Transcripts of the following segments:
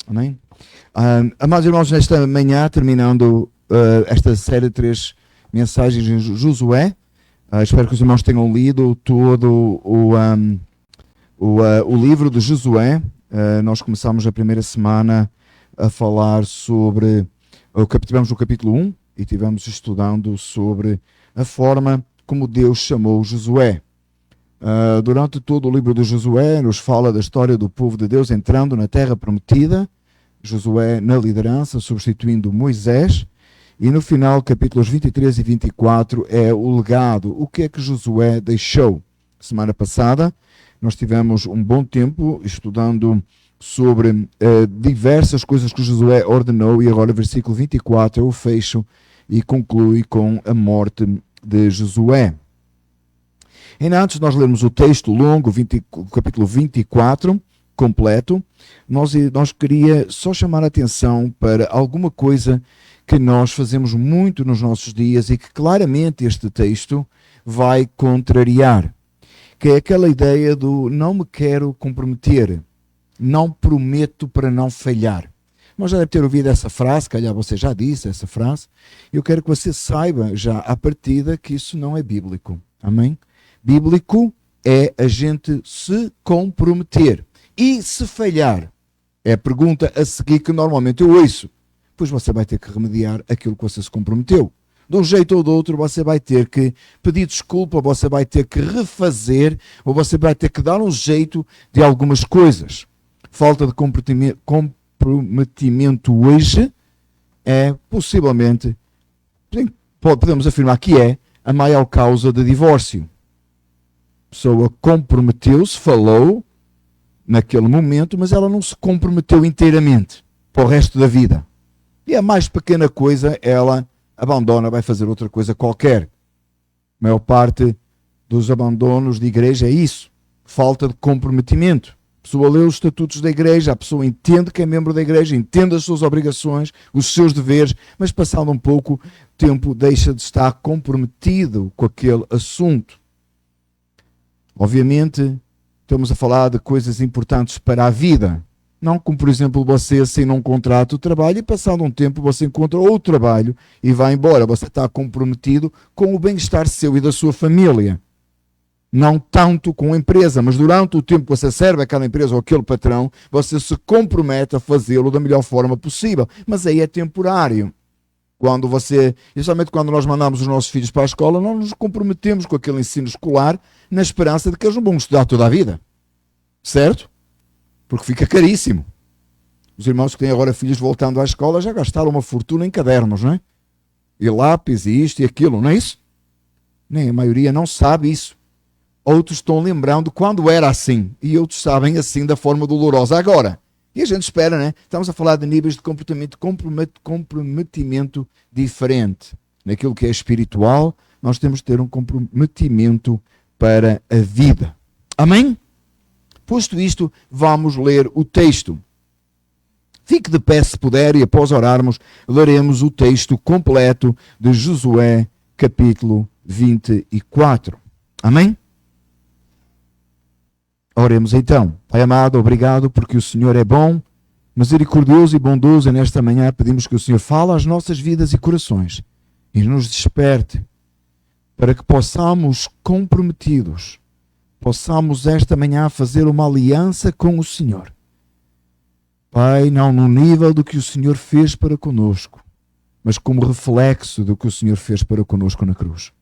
Amém? Amados irmãos, nesta manhã, terminando esta série de 3 mensagens em Josué, espero que os irmãos tenham lido todo o livro de Josué. Nós começamos a primeira semana a falar sobre, tivemos no capítulo 1 e estivemos estudando sobre a forma como Deus chamou Josué. Durante todo o livro de Josué nos fala da história do povo de Deus entrando na terra prometida, Josué na liderança, substituindo Moisés, e no final, capítulos 23 e 24, é o legado. O que é que Josué deixou? Semana passada, nós tivemos um bom tempo estudando sobre diversas coisas que Josué ordenou, e agora o versículo 24 é o fecho e conclui com a morte de Josué. Ainda antes de nós lermos o texto longo, o capítulo 24, completo, nós queria só chamar a atenção para alguma coisa que nós fazemos muito nos nossos dias e que claramente este texto vai contrariar, que é aquela ideia do não me quero comprometer, não prometo para não falhar. Nós já deve ter ouvido essa frase, calhar você já disse essa frase, e eu quero que você saiba já à partida que isso não é bíblico. Amém? Bíblico é a gente se comprometer. E se falhar? É a pergunta a seguir que normalmente eu ouço. Pois você vai ter que remediar aquilo que você se comprometeu. De um jeito ou do outro você vai ter que pedir desculpa, você vai ter que refazer, ou você vai ter que dar um jeito de algumas coisas. Falta de comprometimento hoje é possivelmente, podemos afirmar que é a maior causa de divórcio. A pessoa comprometeu-se, falou naquele momento, mas ela não se comprometeu inteiramente para o resto da vida. E a mais pequena coisa, ela abandona, vai fazer outra coisa qualquer. A maior parte dos abandonos de igreja é isso. Falta de comprometimento. A pessoa lê os estatutos da igreja, a pessoa entende que é membro da igreja, entende as suas obrigações, os seus deveres, mas passado um pouco tempo deixa de estar comprometido com aquele assunto. Obviamente, estamos a falar de coisas importantes para a vida. Não como, por exemplo, você assina um contrato de trabalho e passado um tempo você encontra outro trabalho e vai embora. Você está comprometido com o bem-estar seu e da sua família. Não tanto com a empresa, mas durante o tempo que você serve àquela empresa ou aquele patrão, você se compromete a fazê-lo da melhor forma possível. Mas aí é temporário. Especialmente quando nós mandamos os nossos filhos para a escola, não nos comprometemos com aquele ensino escolar na esperança de que eles não vão estudar toda a vida. Certo? Porque fica caríssimo. Os irmãos que têm agora filhos voltando à escola já gastaram uma fortuna em cadernos, não é? E lápis, e isto e aquilo, não é isso? Nem a maioria não sabe isso. Outros estão lembrando quando era assim. E outros sabem assim da forma dolorosa agora. E a gente espera, né? Estamos a falar de níveis de comprometimento diferente. Naquilo que é espiritual, nós temos que ter um comprometimento para a vida. Amém? Posto isto, vamos ler o texto. Fique de pé se puder e após orarmos, leremos o texto completo de Josué, capítulo 24. Amém? Oremos então. Pai amado, obrigado porque o Senhor é bom, misericordioso e bondoso, e nesta manhã pedimos que o Senhor fale às nossas vidas e corações e nos desperte para que possamos, comprometidos, possamos esta manhã fazer uma aliança com o Senhor. Pai, não no nível do que o Senhor fez para conosco, mas como reflexo do que o Senhor fez para conosco na cruz.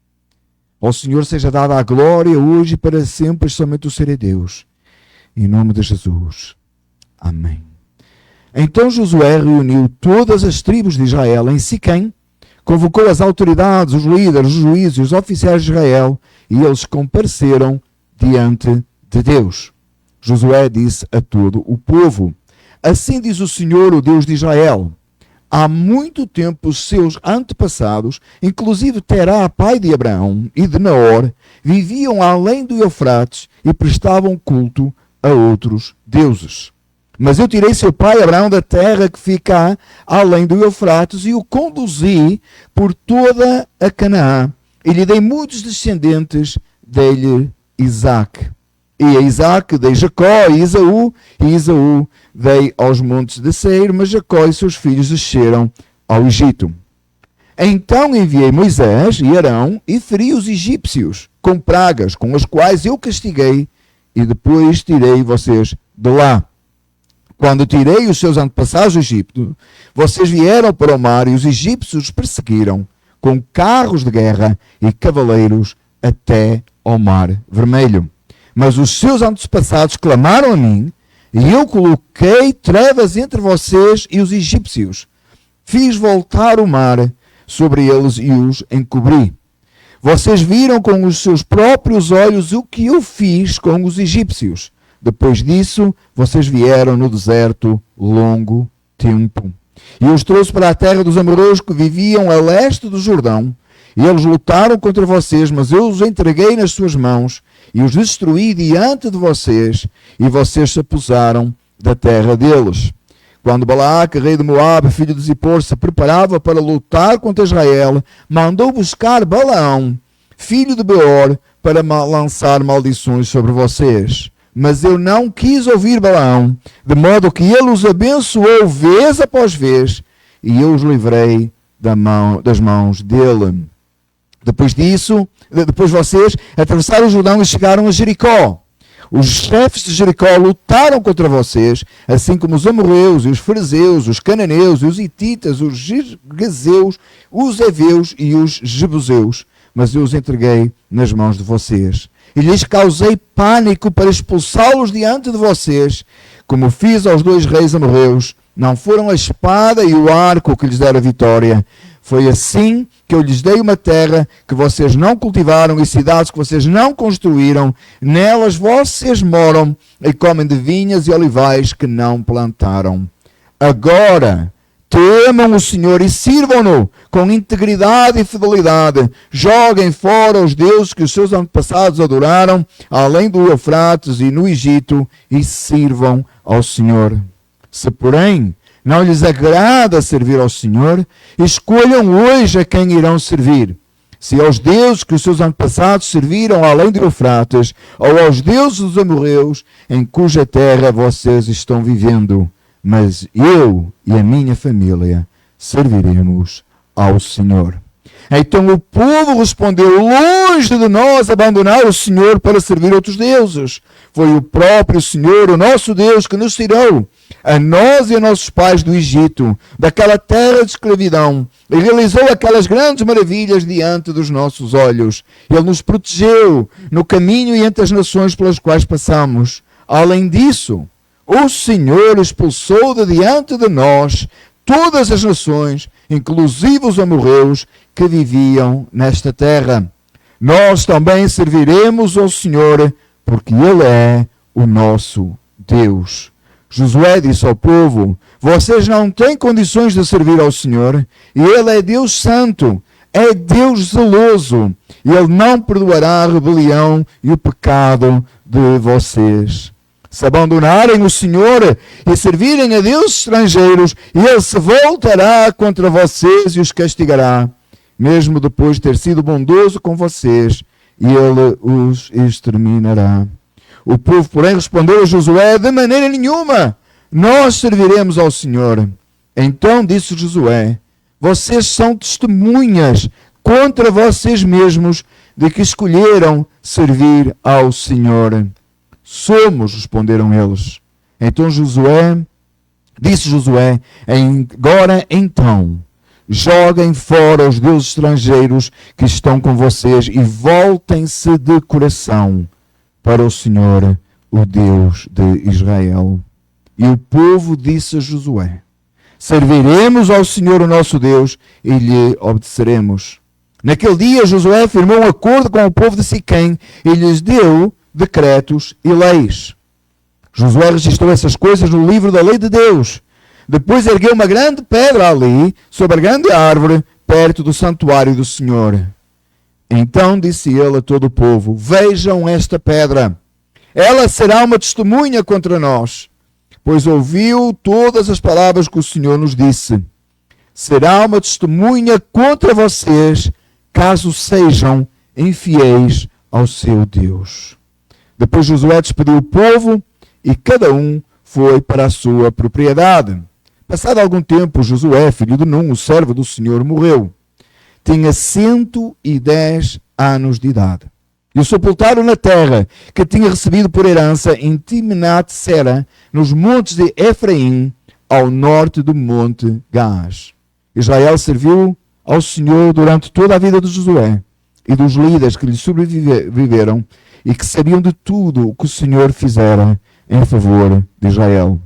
Ao Senhor seja dada a glória hoje e para sempre, somente o Senhor é Deus. Em nome de Jesus. Amém. Então Josué reuniu todas as tribos de Israel em Siquém, convocou as autoridades, os líderes, os juízes e os oficiais de Israel, e eles compareceram diante de Deus. Josué disse a todo o povo: assim diz o Senhor, o Deus de Israel: há muito tempo os seus antepassados, inclusive Terá, pai de Abraão, e de Naor, viviam além do Eufrates e prestavam culto a outros deuses. Mas eu tirei seu pai Abraão da terra que fica além do Eufrates e o conduzi por toda a Canaã, e lhe dei muitos descendentes, dei-lhe Isaque. E a Isaac dei Jacó e Esaú dei aos montes de Seir, mas Jacó e seus filhos desceram ao Egito. Então enviei Moisés e Arão e feri os egípcios com pragas, com as quais eu castiguei, e depois tirei vocês de lá. Quando tirei os seus antepassados do Egito, vocês vieram para o mar e os egípcios os perseguiram com carros de guerra e cavaleiros até ao mar vermelho. Mas os seus antepassados clamaram a mim, e eu coloquei trevas entre vocês e os egípcios. Fiz voltar o mar sobre eles e os encobri. Vocês viram com os seus próprios olhos o que eu fiz com os egípcios. Depois disso, vocês vieram no deserto longo tempo. E eu os trouxe para a terra dos amorreus que viviam a leste do Jordão. E eles lutaram contra vocês, mas eu os entreguei nas suas mãos e os destruí diante de vocês, e vocês se aposaram da terra deles. Quando Balaque, rei de Moabe, filho de Zippor, se preparava para lutar contra Israel, mandou buscar Balaão, filho de Beor, para lançar maldições sobre vocês. Mas eu não quis ouvir Balaão, de modo que ele os abençoou vez após vez, e eu os livrei das mãos dele. Depois vocês atravessaram o Jordão e chegaram a Jericó. Os chefes de Jericó lutaram contra vocês, assim como os amorreus, e os fariseus, os cananeus, e os hititas, os girgazeus, os heveus e os jebuseus. Mas eu os entreguei nas mãos de vocês. E lhes causei pânico para expulsá-los diante de vocês, como fiz aos 2 reis amorreus. Não foram a espada e o arco que lhes deram a vitória. Foi assim que eu lhes dei uma terra que vocês não cultivaram e cidades que vocês não construíram. Nelas vocês moram e comem de vinhas e olivais que não plantaram. Agora, temam o Senhor e sirvam-no com integridade e fidelidade. Joguem fora os deuses que os seus antepassados adoraram, além do Eufrates e no Egito, e sirvam ao Senhor. Se, porém, não lhes agrada servir ao Senhor, escolham hoje a quem irão servir. Se aos deuses que os seus antepassados serviram além de Eufrates, ou aos deuses dos amorreus, em cuja terra vocês estão vivendo. Mas eu e a minha família serviremos ao Senhor. Então o povo respondeu: longe de nós abandonar o Senhor para servir outros deuses. Foi o próprio Senhor, o nosso Deus, que nos tirou, a nós e a nossos pais do Egito, daquela terra de escravidão, e realizou aquelas grandes maravilhas diante dos nossos olhos. Ele nos protegeu no caminho e entre as nações pelas quais passamos. Além disso, o Senhor expulsou de diante de nós todas as nações, inclusive os amorreus, que viviam nesta terra. Nós também serviremos ao Senhor, porque Ele é o nosso Deus. Josué disse ao povo: vocês não têm condições de servir ao Senhor, e Ele é Deus santo, é Deus zeloso, e Ele não perdoará a rebelião e o pecado de vocês. Se abandonarem o Senhor e servirem a deuses estrangeiros, Ele se voltará contra vocês e os castigará, mesmo depois de ter sido bondoso com vocês, e Ele os exterminará. O povo, porém, respondeu a Josué: de maneira nenhuma, nós serviremos ao Senhor. Então disse Josué: vocês são testemunhas contra vocês mesmos de que escolheram servir ao Senhor. Somos, responderam eles. Então disse Josué: agora então, joguem fora os deuses estrangeiros que estão com vocês e voltem-se de coração para o Senhor, o Deus de Israel. E o povo disse a Josué: serviremos ao Senhor o nosso Deus e lhe obedeceremos. Naquele dia Josué firmou um acordo com o povo de Siquém e lhes deu decretos e leis. Josué registrou essas coisas no livro da lei de Deus. Depois ergueu uma grande pedra ali, sobre a grande árvore, perto do santuário do Senhor. Então disse ele a todo o povo: vejam esta pedra, ela será uma testemunha contra nós, pois ouviu todas as palavras que o Senhor nos disse. Será uma testemunha contra vocês, caso sejam infiéis ao seu Deus. Depois Josué despediu o povo e cada um foi para a sua propriedade. Passado algum tempo, Josué, filho de Num, o servo do Senhor, morreu. Tinha 110 anos de idade. E o sepultaram na terra que tinha recebido por herança em Timnat-Sera, nos montes de Efraim, ao norte do monte Gás. Israel serviu ao Senhor durante toda a vida de Josué e dos líderes que lhe sobreviveram e que sabiam de tudo o que o Senhor fizera em favor de Israel.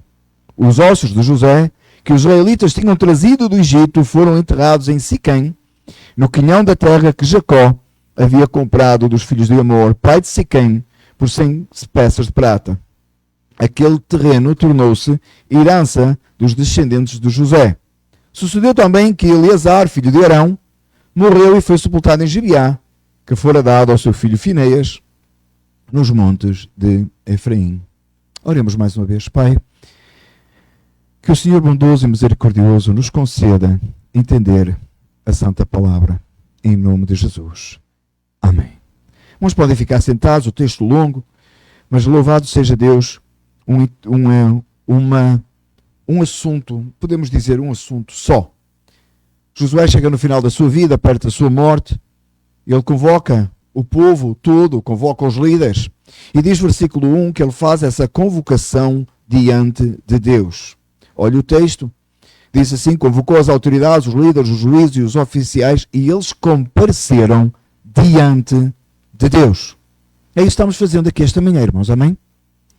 Os ossos de José, que os israelitas tinham trazido do Egito, foram enterrados em Siquém, no quinhão da terra que Jacó havia comprado dos filhos de Amor, pai de Siquém, por 100 peças de prata. Aquele terreno tornou-se herança dos descendentes de José. Sucedeu também que Eleazar, filho de Arão, morreu e foi sepultado em Gibeá, que fora dado ao seu filho Fineias, nos montes de Efraim. Oremos mais uma vez, Pai. Que o Senhor bondoso e misericordioso nos conceda entender a Santa Palavra, em nome de Jesus. Amém. Uns podem ficar sentados, o texto longo, mas louvado seja Deus, um assunto, podemos dizer um assunto só. Josué chega no final da sua vida, perto da sua morte, ele convoca o povo todo, convoca os líderes, e diz versículo 1 que ele faz essa convocação diante de Deus. Olha o texto, diz assim: convocou as autoridades, os líderes, os juízes e os oficiais, e eles compareceram diante de Deus. É isso que estamos fazendo aqui esta manhã, irmãos, amém?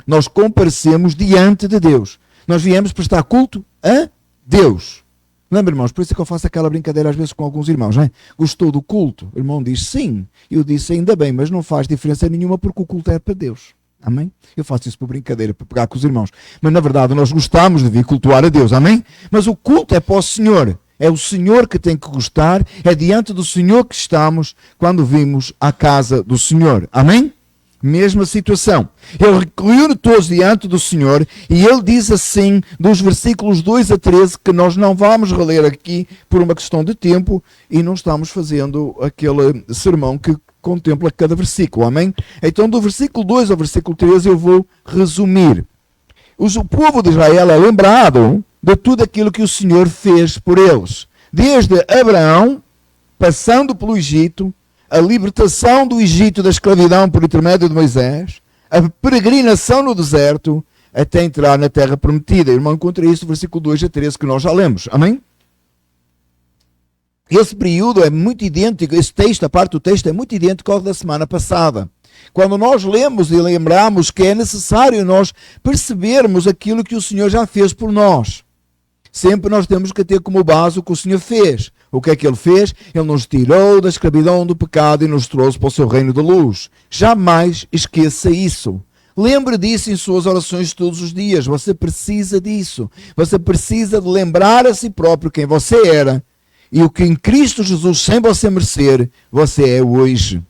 Nós comparecemos diante de Deus. Nós viemos prestar culto a Deus. Lembra, irmãos? Por isso é que eu faço aquela brincadeira às vezes com alguns irmãos, não é? Gostou do culto? O irmão diz sim. Eu disse ainda bem, mas não faz diferença nenhuma porque o culto é para Deus. Amém? Eu faço isso por brincadeira, para pegar com os irmãos. Mas na verdade nós gostamos de vir cultuar a Deus, amém? Mas o culto é para o Senhor. É o Senhor que tem que gostar, é diante do Senhor que estamos quando vimos à casa do Senhor. Amém? Mesma situação. Ele recolheu todos diante do Senhor e ele diz assim, dos versículos 2 a 13, que nós não vamos reler aqui por uma questão de tempo e não estamos fazendo aquele sermão que contempla cada versículo. Amém? Então do versículo 2 ao versículo 13 eu vou resumir. O povo de Israel é lembrado de tudo aquilo que o Senhor fez por eles. Desde Abraão, passando pelo Egito, a libertação do Egito da escravidão por intermédio de Moisés, a peregrinação no deserto, até entrar na terra prometida. Irmão, encontra isso no versículo 2 a 13 que nós já lemos. Amém? Esse período é muito idêntico, esse texto, a parte do texto é muito idêntico ao da semana passada. Quando nós lemos e lembramos que é necessário nós percebermos aquilo que o Senhor já fez por nós. Sempre nós temos que ter como base o que o Senhor fez. O que é que Ele fez? Ele nos tirou da escravidão do pecado e nos trouxe para o seu reino de luz. Jamais esqueça isso. Lembre disso em suas orações todos os dias. Você precisa disso. Você precisa de lembrar a si próprio quem você era e o que em Cristo Jesus, sem você merecer, você é hoje.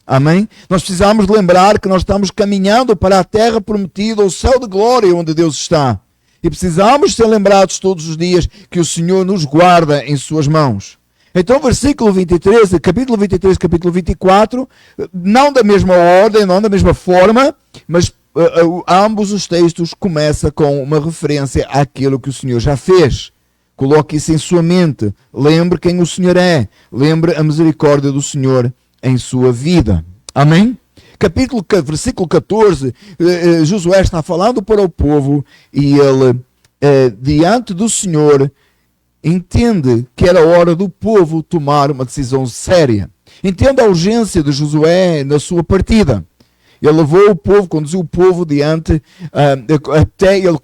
Amém? Nós precisamos de lembrar que nós estamos caminhando para a terra prometida, o céu de glória onde Deus está. E precisamos ser lembrados todos os dias que o Senhor nos guarda em suas mãos. Então, versículo 23, capítulo 23, capítulo 24, não da mesma ordem, não da mesma forma, mas ambos os textos começam com uma referência àquilo que o Senhor já fez. Coloque isso em sua mente. Lembre quem o Senhor é. Lembre a misericórdia do Senhor em sua vida. Amém? Versículo 14, Josué está falando para o povo e ele, diante do Senhor, entende que era hora do povo tomar uma decisão séria. Entende a urgência de Josué na sua partida. Ele levou o povo, conduziu o povo diante, até ele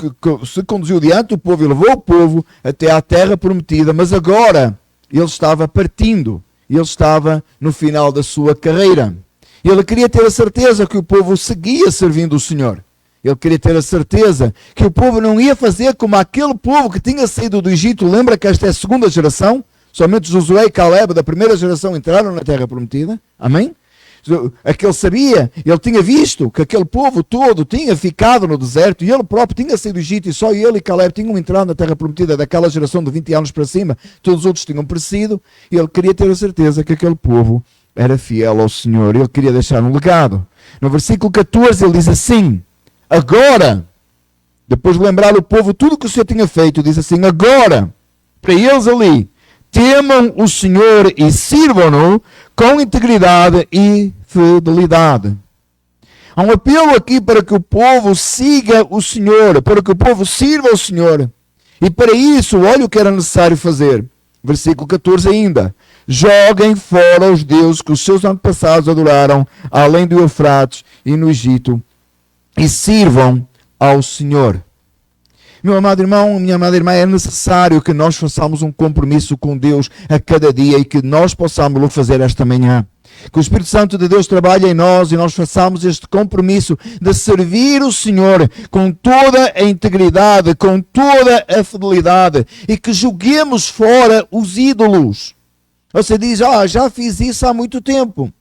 se conduziu diante do povo e levou o povo até à terra prometida, mas agora ele estava partindo, ele estava no final da sua carreira. Ele queria ter a certeza que o povo seguia servindo o Senhor. Ele queria ter a certeza que o povo não ia fazer como aquele povo que tinha saído do Egito. Lembra que esta é a segunda geração? Somente Josué e Caleb da primeira geração entraram na terra prometida. Amém? Aquele sabia, ele tinha visto que aquele povo todo tinha ficado no deserto e ele próprio tinha saído do Egito e só ele e Caleb tinham entrado na terra prometida daquela geração de 20 anos para cima. Todos os outros tinham perecido e ele queria ter a certeza que aquele povo era fiel ao Senhor, ele queria deixar um legado. No versículo 14 ele diz assim, agora, depois de lembrar o povo tudo que o Senhor tinha feito, diz assim, agora, para eles ali, temam o Senhor e sirvam-no com integridade e fidelidade. Há um apelo aqui para que o povo siga o Senhor, para que o povo sirva ao Senhor. E para isso, olha o que era necessário fazer. Versículo 14 ainda. Joguem fora os deuses que os seus antepassados adoraram, além do Eufrates e no Egito, e sirvam ao Senhor. Meu amado irmão, minha amada irmã, é necessário que nós façamos um compromisso com Deus a cada dia e que nós possamos o fazer esta manhã. Que o Espírito Santo de Deus trabalhe em nós e nós façamos este compromisso de servir o Senhor com toda a integridade, com toda a fidelidade e que joguemos fora os ídolos. Você diz, já fiz isso há muito tempo.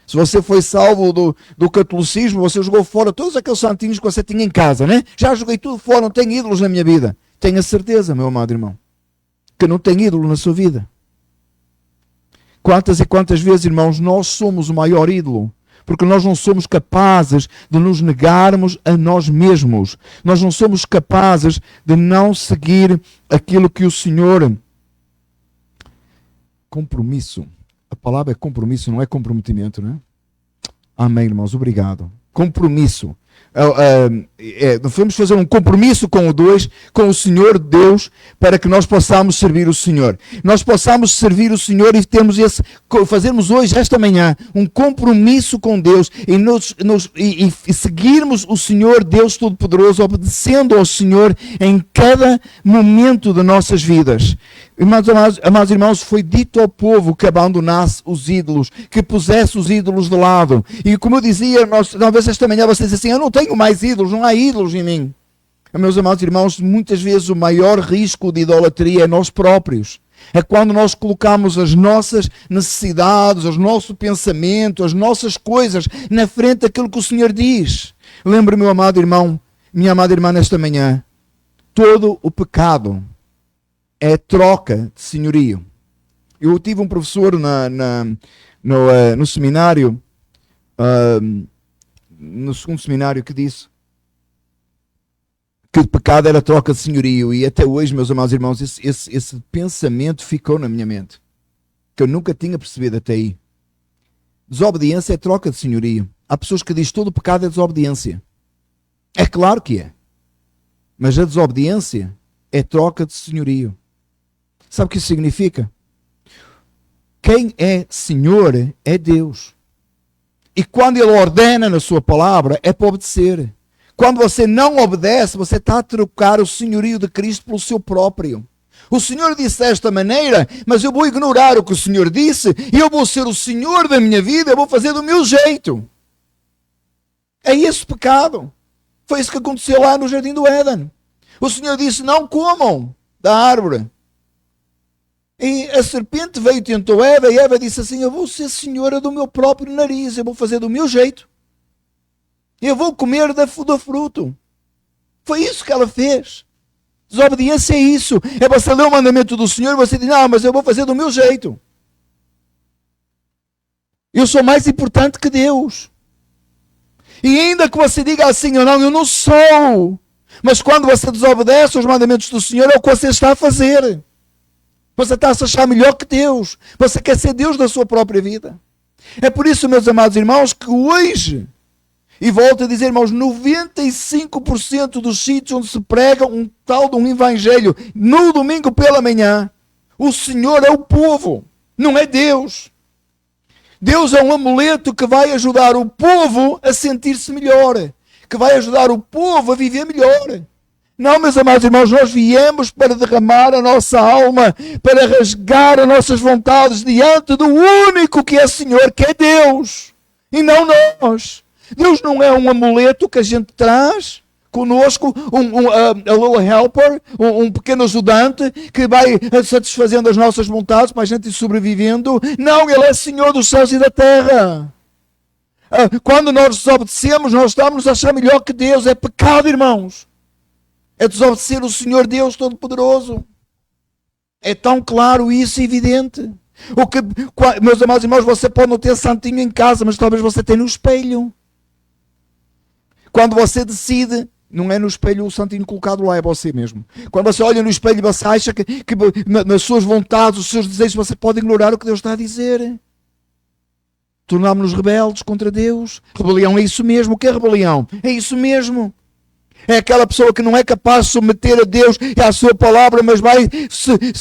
Se você foi salvo do catolicismo, você jogou fora todos aqueles santinhos que você tinha em casa, né? Já joguei tudo fora, não tenho ídolos na minha vida. Tenha certeza, meu amado irmão, que não tem ídolo na sua vida. Quantas e quantas vezes, irmãos, nós somos o maior ídolo, porque nós não somos capazes de nos negarmos a nós mesmos. Nós não somos capazes de não seguir aquilo que o Senhor... Compromisso. A palavra é compromisso, não é comprometimento, não é? Amém, irmãos, obrigado. Compromisso. Vamos fazer um compromisso com o Senhor Deus, para que nós possamos servir o Senhor. Nós possamos servir o Senhor e fazermos hoje, esta manhã, um compromisso com Deus e seguirmos o Senhor Deus Todo-Poderoso, obedecendo ao Senhor em cada momento de nossas vidas. Amados irmãos, foi dito ao povo que abandonasse os ídolos, que pusesse os ídolos de lado. E como eu dizia, talvez esta manhã vocês dizem assim, eu não tenho mais ídolos, não há ídolos em mim. Meus amados irmãos, muitas vezes o maior risco de idolatria é nós próprios. É quando nós colocamos as nossas necessidades, o nosso pensamento, as nossas coisas na frente daquilo que o Senhor diz. Lembre, meu amado irmão, minha amada irmã, nesta manhã, todo o pecado é troca de senhorio. Eu tive um professor no seminário, no segundo seminário, que disse que o pecado era troca de senhorio, e até hoje, meus amados irmãos, esse pensamento ficou na minha mente, que eu nunca tinha percebido até aí. Desobediência é troca de senhorio. Há pessoas que dizem que todo pecado é desobediência. É claro que é, mas a desobediência é troca de senhorio. Sabe o que isso significa? Quem é Senhor é Deus. E quando Ele ordena na sua palavra, é para obedecer. Quando você não obedece, você está a trocar o senhorio de Cristo pelo seu próprio. O Senhor disse desta maneira, mas eu vou ignorar o que o Senhor disse, e eu vou ser o Senhor da minha vida, eu vou fazer do meu jeito. É esse pecado. Foi isso que aconteceu lá no Jardim do Éden. O Senhor disse, não comam da árvore. E a serpente veio e tentou Eva, e Eva disse assim, eu vou ser senhora do meu próprio nariz, eu vou fazer do meu jeito. Eu vou comer do fruto. Foi isso que ela fez. Desobediência é isso. É você ler o mandamento do Senhor e você diz, não, mas eu vou fazer do meu jeito. Eu sou mais importante que Deus. E ainda que você diga assim ou não, eu não sou. Mas quando você desobedece aos mandamentos do Senhor, é o que você está a fazer. Você está a se achar melhor que Deus. Você quer ser Deus da sua própria vida. É por isso, meus amados irmãos, que hoje, e volto a dizer, irmãos, 95% dos sítios onde se prega um tal de um evangelho, no domingo pela manhã, o Senhor é o povo, não é Deus. Deus é um amuleto que vai ajudar o povo a sentir-se melhor, que vai ajudar o povo a viver melhor. Não, meus amados irmãos, nós viemos para derramar a nossa alma, para rasgar as nossas vontades diante do único que é Senhor, que é Deus, e não nós. Deus não é um amuleto que a gente traz conosco, a little helper, um pequeno ajudante que vai satisfazendo as nossas vontades para a gente ir sobrevivendo. Não, Ele é Senhor dos céus e da terra. Quando nós desobedecemos, nós estamos a achar melhor que Deus. É pecado, irmãos. É desobedecer o Senhor Deus Todo-Poderoso. É tão claro isso e evidente. Meus amados irmãos, você pode não ter santinho em casa, mas talvez você tenha no espelho. Quando você decide, não é no espelho o santinho colocado lá, é você mesmo. Quando você olha no espelho e você acha que nas suas vontades, os seus desejos, você pode ignorar o que Deus está a dizer. Tornámos-nos rebeldes contra Deus. Rebelião é isso mesmo. O que é rebelião? É isso mesmo. É aquela pessoa que não é capaz de submeter a Deus e à sua palavra, mas vai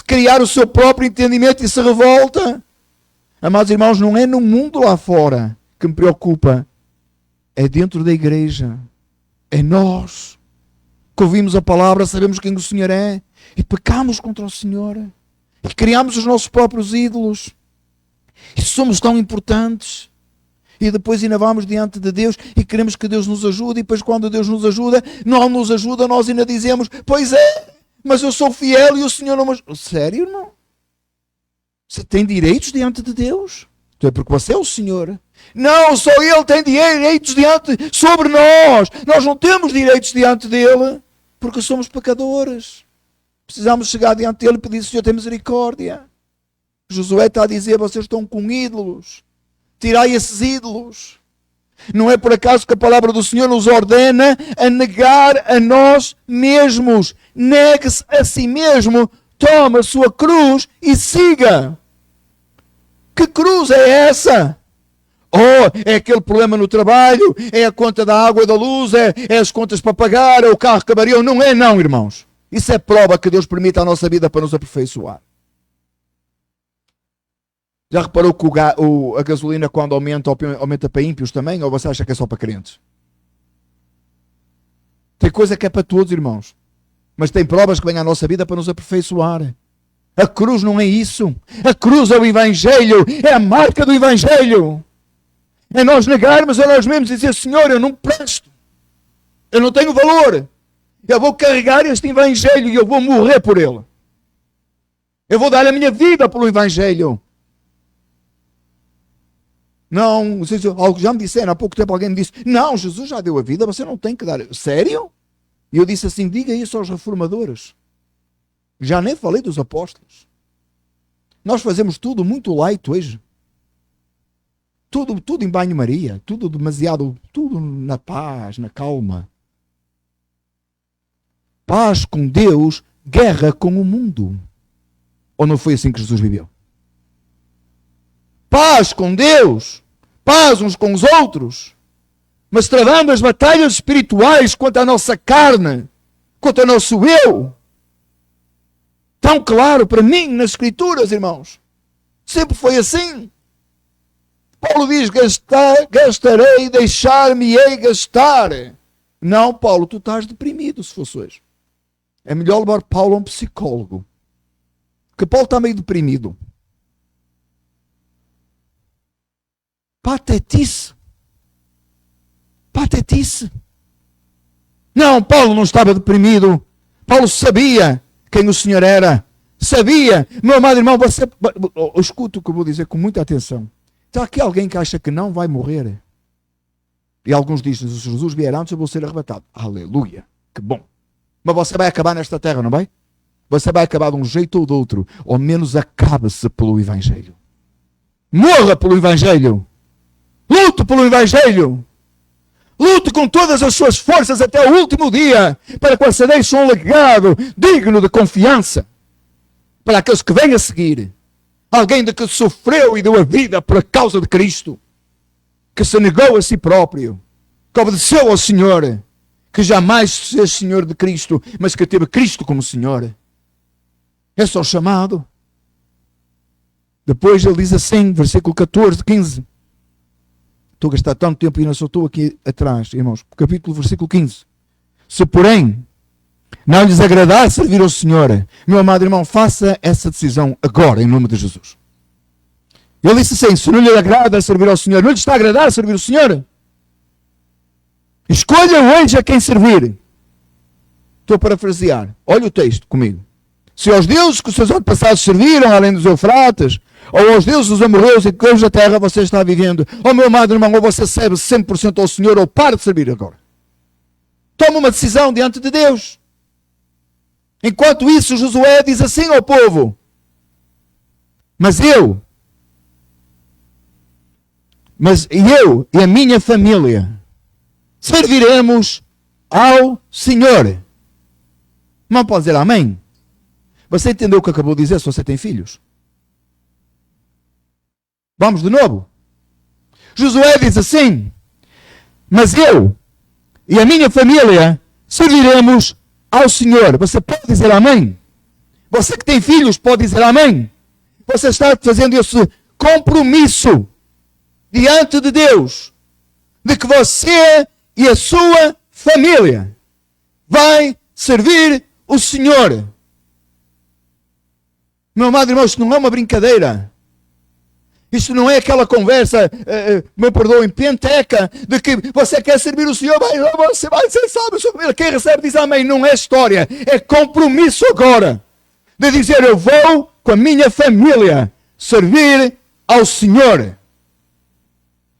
criar o seu próprio entendimento e se revolta. Amados irmãos, não é no mundo lá fora que me preocupa. É dentro da igreja. É nós que ouvimos a palavra, sabemos quem o Senhor é e pecamos contra o Senhor. E criamos os nossos próprios ídolos. E somos tão importantes. E depois ainda vamos diante de Deus e queremos que Deus nos ajude. E depois quando Deus nos ajuda, não nos ajuda, nós ainda dizemos, pois é, mas eu sou fiel e o Senhor não me... Sério, irmão? Você tem direitos diante de Deus? Então é porque você é o Senhor. Não, só Ele tem direitos sobre nós. Nós não temos direitos diante dEle porque somos pecadores. Precisamos chegar diante dEle e pedir, Senhor, tem misericórdia. Josué está a dizer, vocês estão com ídolos. Tirai esses ídolos. Não é por acaso que a palavra do Senhor nos ordena a negar a nós mesmos. Negue-se a si mesmo, toma a sua cruz e siga. Que cruz é essa? Oh, é aquele problema no trabalho, é a conta da água e da luz, é as contas para pagar, é o carro que avariou. Não é não, irmãos. Isso é prova que Deus permite a nossa vida para nos aperfeiçoar. Já reparou que a gasolina quando aumenta para ímpios também? Ou você acha que é só para crentes? Tem coisa que é para todos, irmãos. Mas tem provas que vêm à nossa vida para nos aperfeiçoar. A cruz não é isso. A cruz é o Evangelho. É a marca do Evangelho. É nós negarmos a nós mesmos e dizer, Senhor, eu não presto. Eu não tenho valor. Eu vou carregar este Evangelho e eu vou morrer por ele. Eu vou dar a minha vida pelo Evangelho. Não, já me disseram, há pouco tempo alguém me disse, não, Jesus já deu a vida, você não tem que dar. Sério? E eu disse assim, diga isso aos reformadores. Já nem falei dos apóstolos. Nós fazemos tudo muito light hoje. Tudo em banho-maria, tudo demasiado, tudo na paz, na calma. Paz com Deus, guerra com o mundo. Ou não foi assim que Jesus viveu? Paz com Deus, paz uns com os outros, mas travando as batalhas espirituais contra a nossa carne, contra o nosso eu. Tão claro para mim nas Escrituras, irmãos. Sempre foi assim. Paulo diz, gastarei, deixar-me-ei gastar. Não, Paulo, tu estás deprimido se fosse hoje. É melhor levar Paulo a um psicólogo. Porque Paulo está meio deprimido. Patetice. Patetice. Não, Paulo não estava deprimido. Paulo sabia quem o Senhor era. Sabia. Meu amado irmão, você... Escuta o que eu vou dizer com muita atenção. Está aqui alguém que acha que não vai morrer. E alguns dizem, se Jesus vier antes, eu vou ser arrebatado. Aleluia. Que bom. Mas você vai acabar nesta terra, não vai? Você vai acabar de um jeito ou de outro. Ao menos acabe-se pelo Evangelho. Morra pelo Evangelho. Lute pelo Evangelho. Lute com todas as suas forças até o último dia, para que você deixe um legado digno de confiança para aqueles que vêm a seguir. Alguém de que sofreu e deu a vida por causa de Cristo, que se negou a si próprio, que obedeceu ao Senhor, que jamais se fez Senhor de Cristo, mas que teve Cristo como Senhor. É só chamado. Depois ele diz assim, versículo 14, 15. Estou a gastar tanto tempo e ainda só estou aqui atrás, irmãos. Capítulo, versículo 15. Se, porém, não lhes agradar servir ao Senhor, meu amado irmão, faça essa decisão agora, em nome de Jesus. Ele disse assim, se não lhe agrada servir ao Senhor, não lhe está a agradar servir ao Senhor? Escolha hoje a quem servir. Estou a parafrasear. Olha o texto comigo. Se aos deuses que os seus antepassados serviram, além dos Eufrates, ou aos deuses dos amorreus e deuses da terra você está vivendo, oh meu amado irmão, ou você serve 100% ao Senhor, ou para de servir agora. Toma uma decisão diante de Deus. Enquanto isso, Josué diz assim ao povo, mas eu Mas eu e a minha família serviremos ao Senhor. Não pode dizer amém? Você entendeu o que acabou de dizer se você tem filhos? Vamos de novo. Josué diz assim: mas eu e a minha família serviremos ao Senhor. Você pode dizer amém? Você que tem filhos pode dizer amém? Você está fazendo esse compromisso diante de Deus de que você e a sua família vai servir o Senhor. Meu amado irmão, isto não é uma brincadeira. Isto não é aquela conversa, me perdoem, penteca, de que você quer servir o Senhor, você sabe, a sua família, quem recebe diz amém. Não é história, é compromisso agora. De dizer, eu vou com a minha família servir ao Senhor.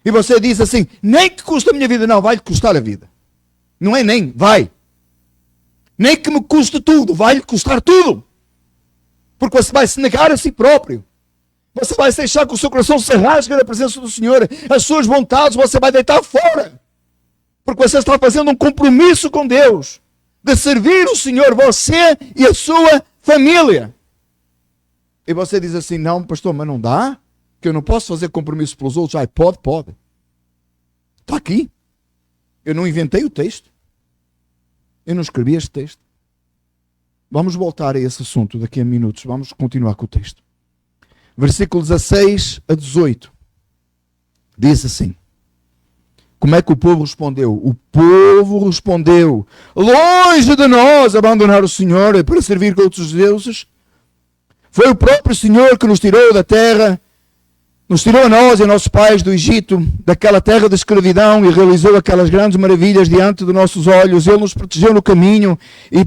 E você diz assim, nem que custe a minha vida. Não, vai-lhe custar a vida. Não é nem, vai. Nem que me custe tudo, vai-lhe custar tudo. Porque você vai se negar a si próprio. Você vai deixar que o seu coração se rasgue na presença do Senhor. As suas vontades você vai deitar fora. Porque você está fazendo um compromisso com Deus. De servir o Senhor, você e a sua família. E você diz assim, não pastor, mas não dá. Que eu não posso fazer compromisso pelos outros. Ai, pode. Está aqui. Eu não inventei o texto. Eu não escrevi este texto. Vamos voltar a esse assunto daqui a minutos. Vamos continuar com o texto. Versículo 16 a 18. Diz assim. Como é que o povo respondeu? O povo respondeu: longe de nós abandonar o Senhor para servir com outros deuses. Foi o próprio Senhor que nos tirou da terra, nos tirou a nós e a nossos pais do Egito, daquela terra de escravidão, e realizou aquelas grandes maravilhas diante de nossos olhos. Ele nos protegeu no caminho e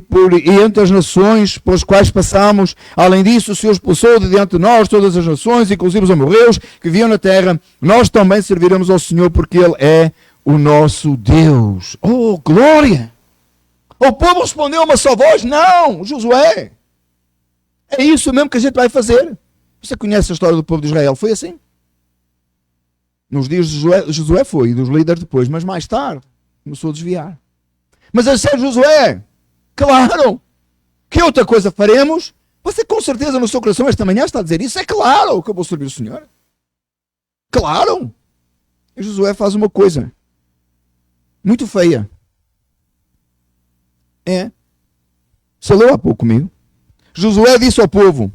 entre as nações pelas quais passamos. Além disso, o Senhor expulsou de diante de nós todas as nações, inclusive os amorreus que viviam na terra. Nós também serviremos ao Senhor, porque Ele é o nosso Deus. Oh, glória! O povo respondeu a uma só voz: não, Josué. É isso mesmo que a gente vai fazer. Você conhece a história do povo de Israel? Foi assim. Nos dias de Josué foi, e dos líderes depois, mas mais tarde começou a desviar. Mas a ser Josué, claro, que outra coisa faremos? Você com certeza no seu coração esta manhã está a dizer isso. É claro que eu vou servir o Senhor. Claro. E Josué faz uma coisa muito feia. Você leu há pouco comigo? Josué disse ao povo: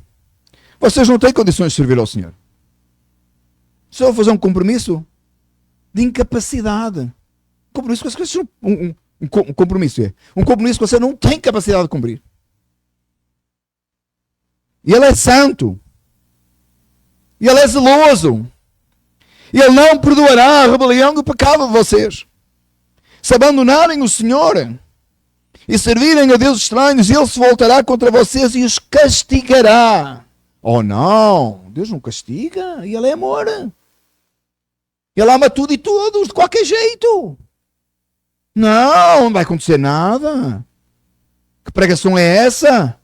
vocês não têm condições de servir ao Senhor. Só vou fazer um compromisso de incapacidade. Compromisso com as coisas. Um compromisso é um compromisso que você não tem capacidade de cumprir. E Ele é santo. E Ele é zeloso. E Ele não perdoará a rebelião e o pecado de vocês. Se abandonarem o Senhor e servirem a deuses estranhos, Ele se voltará contra vocês e os castigará. Oh não, Deus não castiga, e Ele é amor. Ele ama tudo e todos, de qualquer jeito. Não vai acontecer nada. Que pregação é essa?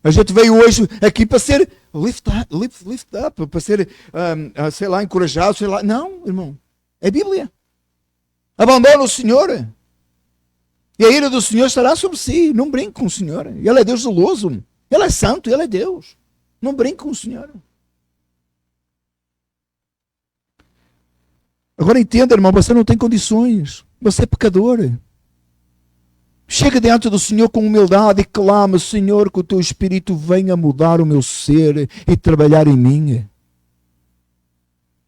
A gente veio hoje aqui para ser lift up, para ser, sei lá, encorajado, sei lá. Não, irmão, é Bíblia. Abandona o Senhor. E a ira do Senhor estará sobre si. Não brinque com o Senhor. Ele é Deus zeloso. Ele é santo, Ele é Deus. Não brinque com o Senhor. Agora entenda, irmão, você não tem condições. Você é pecador. Chega diante do Senhor com humildade e clama: Senhor, que o Teu Espírito venha mudar o meu ser e trabalhar em mim.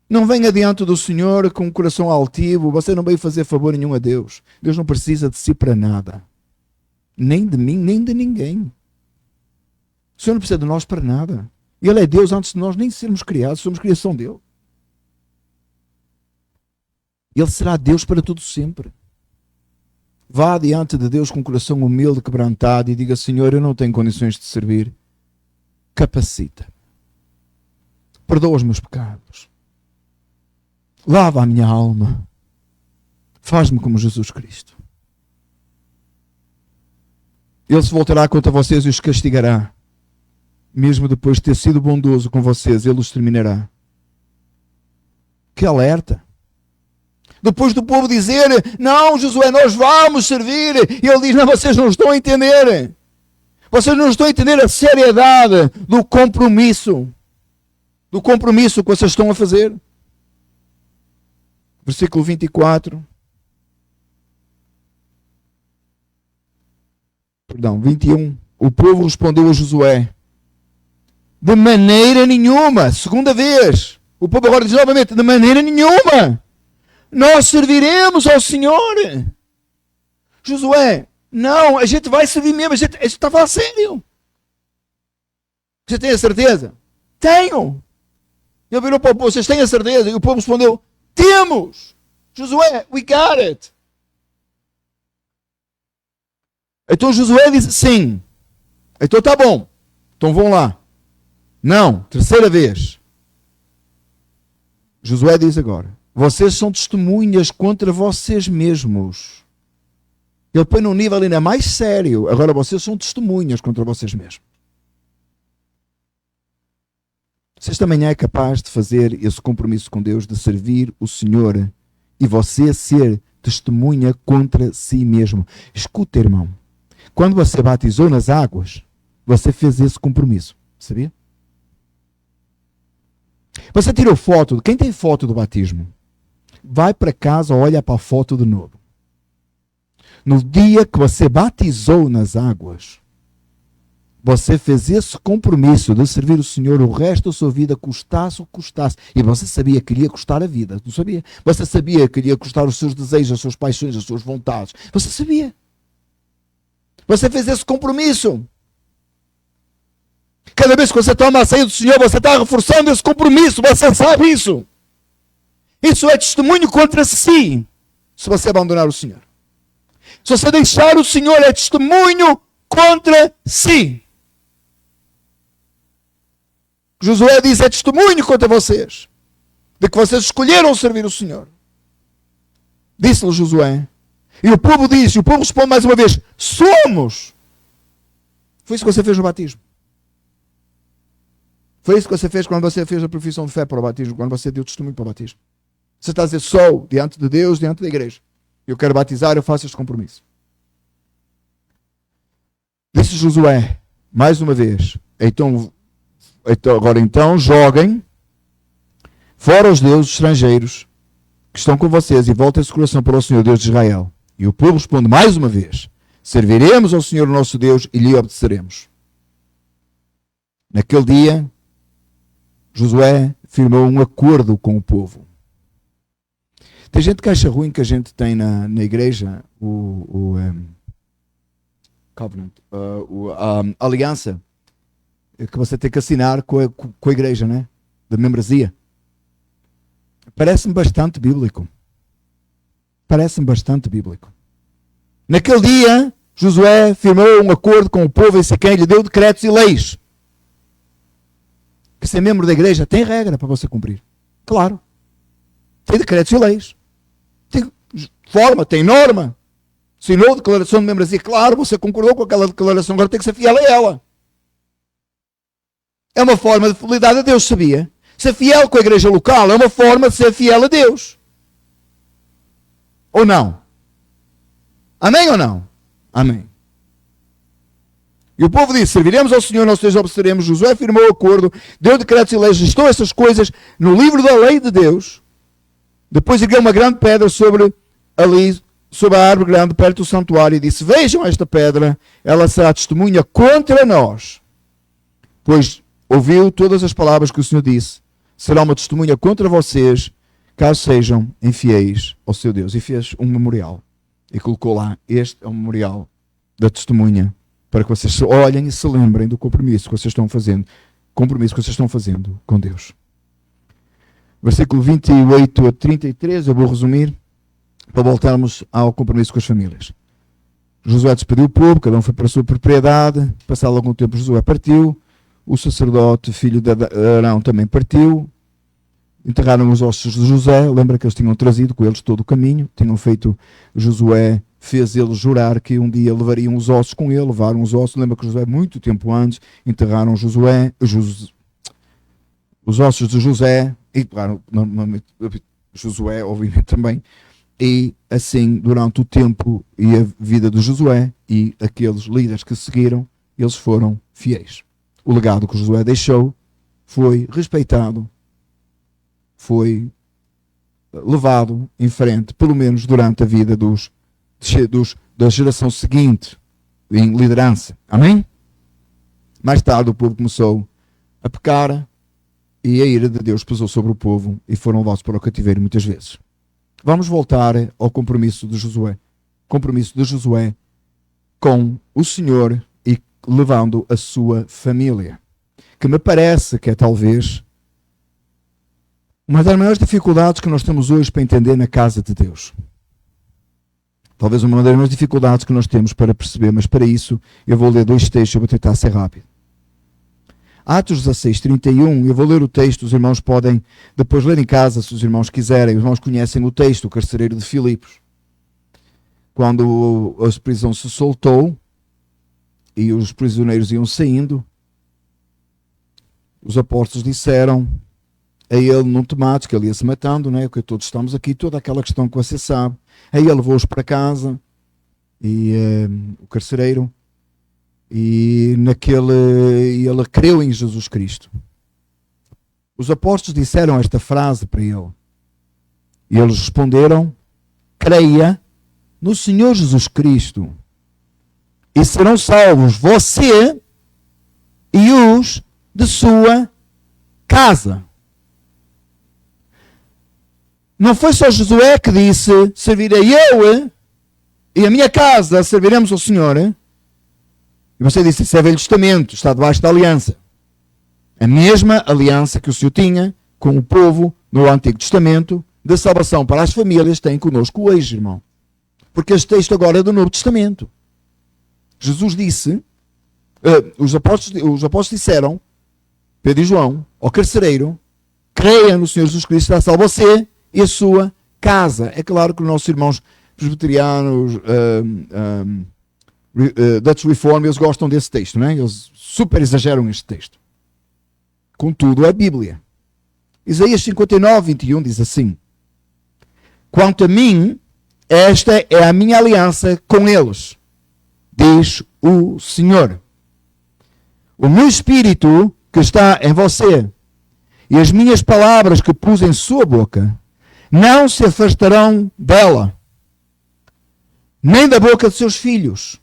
Não venha diante do Senhor com um coração altivo. Você não veio fazer favor nenhum a Deus. Deus não precisa de si para nada. Nem de mim, nem de ninguém. O Senhor não precisa de nós para nada. Ele é Deus antes de nós nem sermos criados. Somos criação dele. Ele será Deus para todo sempre. Vá diante de Deus com um coração humilde, quebrantado, e diga: Senhor, eu não tenho condições de servir. Capacita. Perdoa os meus pecados. Lava a minha alma. Faz-me como Jesus Cristo. Ele se voltará contra vocês e os castigará. Mesmo depois de ter sido bondoso com vocês, Ele os terminará. Que alerta! Depois do povo dizer, não, Josué, nós vamos servir. E ele diz, não, vocês não estão a entender. Vocês não estão a entender a seriedade do compromisso. Do compromisso que vocês estão a fazer. Versículo 24. Perdão, 21. O povo respondeu a Josué: de maneira nenhuma. Segunda vez. O povo agora diz novamente: de maneira nenhuma. Nós serviremos ao Senhor. Josué, não, a gente vai servir mesmo. A gente está a falar sério. Você tem a certeza? Tenho. Ele virou para o povo: vocês têm a certeza? E o povo respondeu: temos. Josué, we got it. Então Josué disse: sim. Então tá bom. Então vão lá. Não, terceira vez. Josué diz agora: vocês são testemunhas contra vocês mesmos. Ele põe num nível ainda mais sério. Agora vocês são testemunhas contra vocês mesmos. Você também é capaz de fazer esse compromisso com Deus, de servir o Senhor, e você ser testemunha contra si mesmo. Escuta, irmão. Quando você batizou nas águas, você fez esse compromisso. Sabia? Você tirou foto. Quem tem foto do batismo? Vai para casa, olha para a foto de novo. No dia que você batizou nas águas, você fez esse compromisso de servir o Senhor o resto da sua vida, custasse o que custasse. E você sabia que lhe ia custar a vida. Não sabia? Você sabia que lhe ia custar os seus desejos, as suas paixões, as suas vontades. Você sabia. Você fez esse compromisso. Cada vez que você toma a ceia do Senhor, você está reforçando esse compromisso. Você sabe isso. Isso é testemunho contra si, se você abandonar o Senhor. Se você deixar o Senhor, é testemunho contra si. Josué diz: é testemunho contra vocês, de que vocês escolheram servir o Senhor. Disse-lhe Josué. E o povo diz, e o povo responde mais uma vez: somos. Foi isso que você fez no batismo. Foi isso que você fez quando você fez a profissão de fé para o batismo, quando você deu testemunho para o batismo. Você está a dizer: sou diante de Deus, diante da igreja. Eu quero batizar, eu faço este compromisso. Disse Josué, mais uma vez: agora joguem fora os deuses estrangeiros que estão com vocês e voltem esse coração para o Senhor Deus de Israel. E o povo responde mais uma vez: serviremos ao Senhor nosso Deus e lhe obedeceremos. Naquele dia, Josué firmou um acordo com o povo. Tem gente que acha ruim que a gente tem na igreja o covenant, a aliança que você tem que assinar com a igreja, né? Da membresia. Parece-me bastante bíblico. Parece-me bastante bíblico. Naquele dia, Josué firmou um acordo com o povo em Siquém e lhe deu decretos e leis. Que ser membro da igreja tem regra para você cumprir. Claro. Tem decretos e leis. Tem forma, tem norma. Assinou declaração de membresia. Claro, você concordou com aquela declaração, agora tem que ser fiel a ela. É uma forma de fidelidade a Deus, sabia? Ser fiel com a igreja local é uma forma de ser fiel a Deus. Ou não? Amém ou não? Amém. E o povo disse: serviremos ao Senhor, nós obedeceremos. Josué firmou o acordo, deu decretos e leis, listou essas coisas no livro da lei de Deus. Depois ergueu uma grande pedra sobre a árvore grande perto do santuário e disse: vejam esta pedra, ela será testemunha contra nós. Pois ouviu todas as palavras que o Senhor disse. Será uma testemunha contra vocês, caso sejam infiéis ao seu Deus. E fez um memorial. E colocou lá: este é o memorial da testemunha, para que vocês se olhem e se lembrem do compromisso que vocês estão fazendo. Compromisso que vocês estão fazendo com Deus. Versículo 28 a 33, eu vou resumir, para voltarmos ao compromisso com as famílias. Josué despediu o povo, cada um foi para a sua propriedade. Passado algum tempo, Josué partiu. O sacerdote, filho de Arão, também partiu. Enterraram os ossos de José. Lembra que eles tinham trazido com eles todo o caminho. Tinham feito, Josué fez eles jurar que um dia levariam os ossos com ele. Levaram os ossos. Lembra que Josué, muito tempo antes, enterraram os ossos de José. E claro, normalmente, Josué, obviamente, também E assim, durante o tempo e a vida de Josué e aqueles líderes que seguiram, eles foram fiéis. O legado que Josué deixou foi respeitado, foi levado em frente, pelo menos durante a vida da geração seguinte, em liderança. Amém? Mais tarde o povo começou a pecar e a ira de Deus pesou sobre o povo e foram levados para o cativeiro muitas vezes. Vamos voltar ao compromisso de Josué. Compromisso de Josué com o Senhor e levando a sua família. Que me parece que é talvez uma das maiores dificuldades que nós temos hoje para entender na casa de Deus. Talvez uma das maiores dificuldades que nós temos para perceber, mas para isso eu vou ler 2 textos, eu vou tentar ser rápido. Atos 16, 31, eu vou ler o texto, os irmãos podem depois ler em casa, se os irmãos quiserem. Os irmãos conhecem o texto, o carcereiro de Filipos. Quando a prisão se soltou e os prisioneiros iam saindo, os apóstolos disseram a ele, não te mates, que ele ia se matando, né? Porque todos estamos aqui, toda aquela questão que você sabe. Aí ele levou-os para casa, e o carcereiro, e ele creu em Jesus Cristo. Os apóstolos disseram esta frase para ele, e eles responderam: creia no Senhor Jesus Cristo, e serão salvos você e os de sua casa. Não foi só Josué que disse: servirei eu e a minha casa serviremos ao Senhor. E você disse: isso é Velho Testamento, está debaixo da aliança. A mesma aliança que o Senhor tinha com o povo no Antigo Testamento, de salvação para as famílias, tem conosco hoje, irmão. Porque este texto agora é do Novo Testamento. Jesus disse, os apóstolos disseram, Pedro e João, ao carcereiro: creia no Senhor Jesus Cristo, está salvo você e a sua casa. É claro que os nossos irmãos presbiterianos, Dutch Reform, eles gostam desse texto, né? Eles super exageram este texto. Contudo, é a Bíblia. Isaías 59, 21 diz assim: quanto a mim, esta é a minha aliança com eles, diz o Senhor. O meu espírito que está em você e as minhas palavras que pus em sua boca não se afastarão dela, nem da boca de seus filhos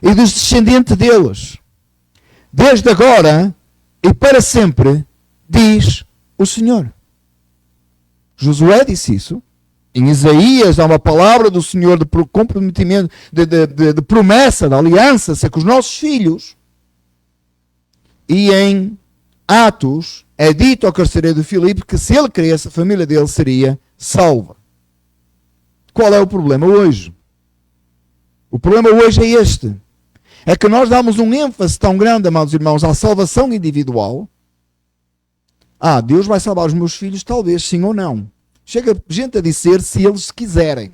e dos descendentes deles, desde agora e para sempre, diz o Senhor. Josué disse isso. Em Isaías há uma palavra do Senhor de comprometimento, de promessa, de aliança com os nossos filhos. E em Atos é dito ao carcereiro de Filipe que se ele cresce, a família dele seria salva. Qual é o problema hoje? O problema hoje é este. É que nós damos um ênfase tão grande, amados irmãos, à salvação individual. Deus vai salvar os meus filhos, talvez sim ou não. Chega gente a dizer se eles quiserem.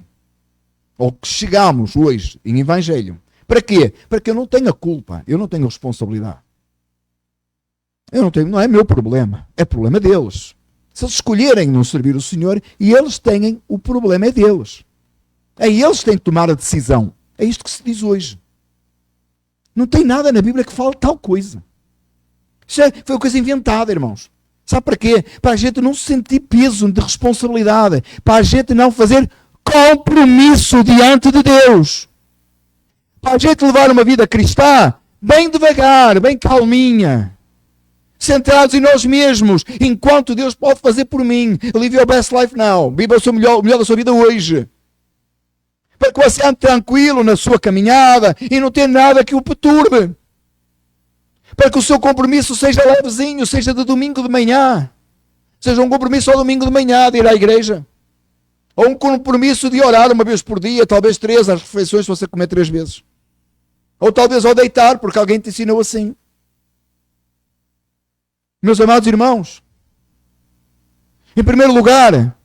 Ou que chegamos hoje em Evangelho. Para quê? Para que eu não tenha culpa, eu não tenho responsabilidade. Não é meu problema, é problema deles. Se eles escolherem não servir o Senhor, e eles têm, o problema é deles. É eles que têm que tomar a decisão. É isto que se diz hoje. Não tem nada na Bíblia que fale tal coisa. Isso foi uma coisa inventada, irmãos. Sabe para quê? Para a gente não sentir peso de responsabilidade. Para a gente não fazer compromisso diante de Deus. Para a gente levar uma vida cristã bem devagar, bem calminha. Centrados em nós mesmos, enquanto Deus pode fazer por mim. Live your best life now. Viva o melhor da sua vida hoje. Para que você ande tranquilo na sua caminhada e não tenha nada que o perturbe. Para que o seu compromisso seja levezinho, seja de domingo de manhã. Seja um compromisso ao domingo de manhã de ir à igreja. Ou um compromisso de orar uma vez por dia, talvez 3 às refeições, se você comer 3 vezes. Ou talvez ao deitar, porque alguém te ensinou assim. Meus amados irmãos, em primeiro lugar,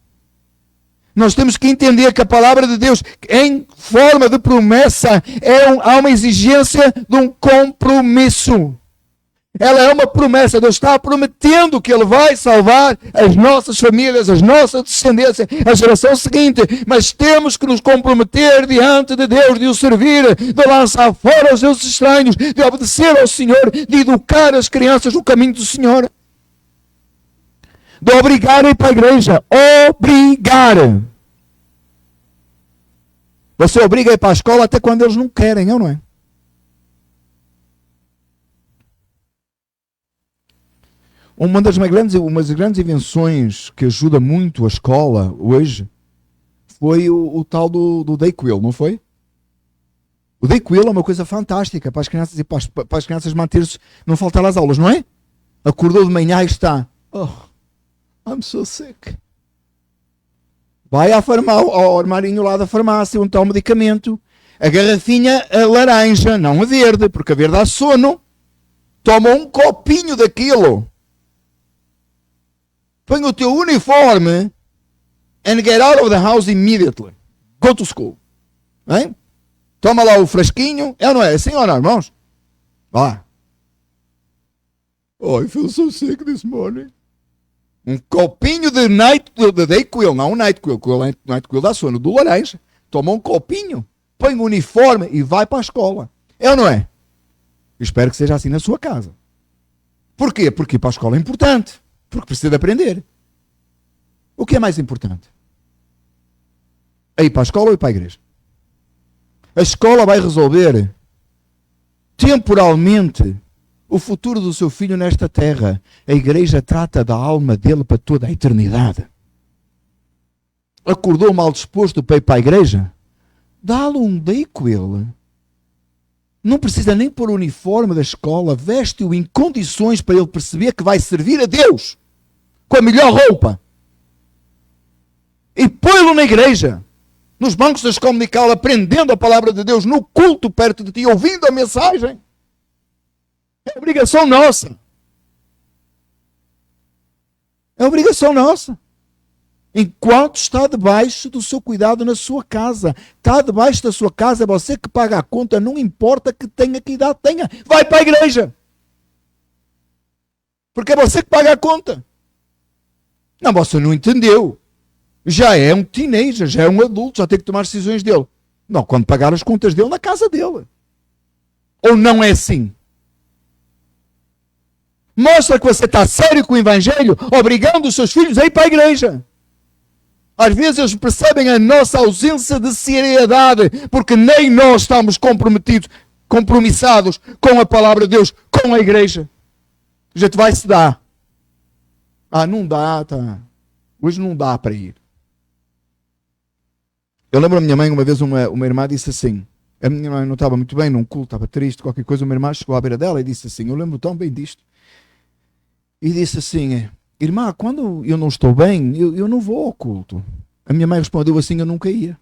nós temos que entender que a palavra de Deus, em forma de promessa, há uma exigência de um compromisso. Ela é uma promessa. Deus está prometendo que Ele vai salvar as nossas famílias, as nossas descendências, a geração seguinte. Mas temos que nos comprometer diante de Deus, de o servir, de lançar fora os deuses estranhos, de obedecer ao Senhor, de educar as crianças no caminho do Senhor. De obrigar a ir para a igreja. Obrigar. Você obriga a ir para a escola até quando eles não querem, não é? Uma das grandes invenções que ajuda muito a escola hoje foi o tal do Dayquil, não foi? O Dayquil é uma coisa fantástica para as crianças e para as crianças manter-se, não faltar às aulas, não é? Acordou de manhã e está, oh, I'm so sick. Vai ao armarinho lá da farmácia onde está o medicamento, a garrafinha a laranja, não a verde, porque a verde dá sono. Toma um copinho daquilo. Põe o teu uniforme and get out of the house immediately. Go to school. Hein? Toma lá o frasquinho. É ou não é? Assim ou não, irmãos? Vá. Oh, I feel so sick this morning. Um copinho de Dayquil, não um NyQuil. NyQuil dá sono. Do laranja. Toma um copinho, põe o uniforme e vai para a escola. É ou não é? Espero que seja assim na sua casa. Porquê? Porque ir para a escola é importante. Porque precisa de aprender. O que é mais importante? É ir para a escola ou ir para a igreja? A escola vai resolver temporalmente o futuro do seu filho nesta terra. A igreja trata da alma dele para toda a eternidade. Acordou mal disposto para ir para a igreja? Dá-lhe um Dayquil. Não precisa nem pôr o uniforme da escola, veste-o em condições para ele perceber que vai servir a Deus com a melhor roupa. E põe-lo na igreja, nos bancos da escola dominical, aprendendo a palavra de Deus, no culto perto de ti, ouvindo a mensagem. É obrigação nossa. É obrigação nossa. Enquanto está debaixo do seu cuidado na sua casa. Está debaixo da sua casa, é você que paga a conta, não importa que tenha, que idade tenha. Vai para a igreja. Porque é você que paga a conta. Não, você não entendeu. Já é um teenager, já é um adulto, já tem que tomar as decisões dele. Não, quando pagar as contas dele na casa dele. Ou não é assim? Mostra que você está sério com o evangelho, obrigando os seus filhos a ir para a igreja. Às vezes eles percebem a nossa ausência de seriedade, porque nem nós estamos compromissados com a palavra de Deus, com a igreja. A gente vai se dar. Ah, não dá, tá. Hoje não dá para ir. Eu lembro a minha mãe, uma vez uma irmã disse assim, a minha mãe não estava muito bem, num culto, estava triste, qualquer coisa, uma irmã chegou à beira dela e disse assim, eu lembro tão bem disto, e disse assim, irmã, quando eu não estou bem, eu não vou ao culto. A minha mãe respondeu assim, eu nunca ia.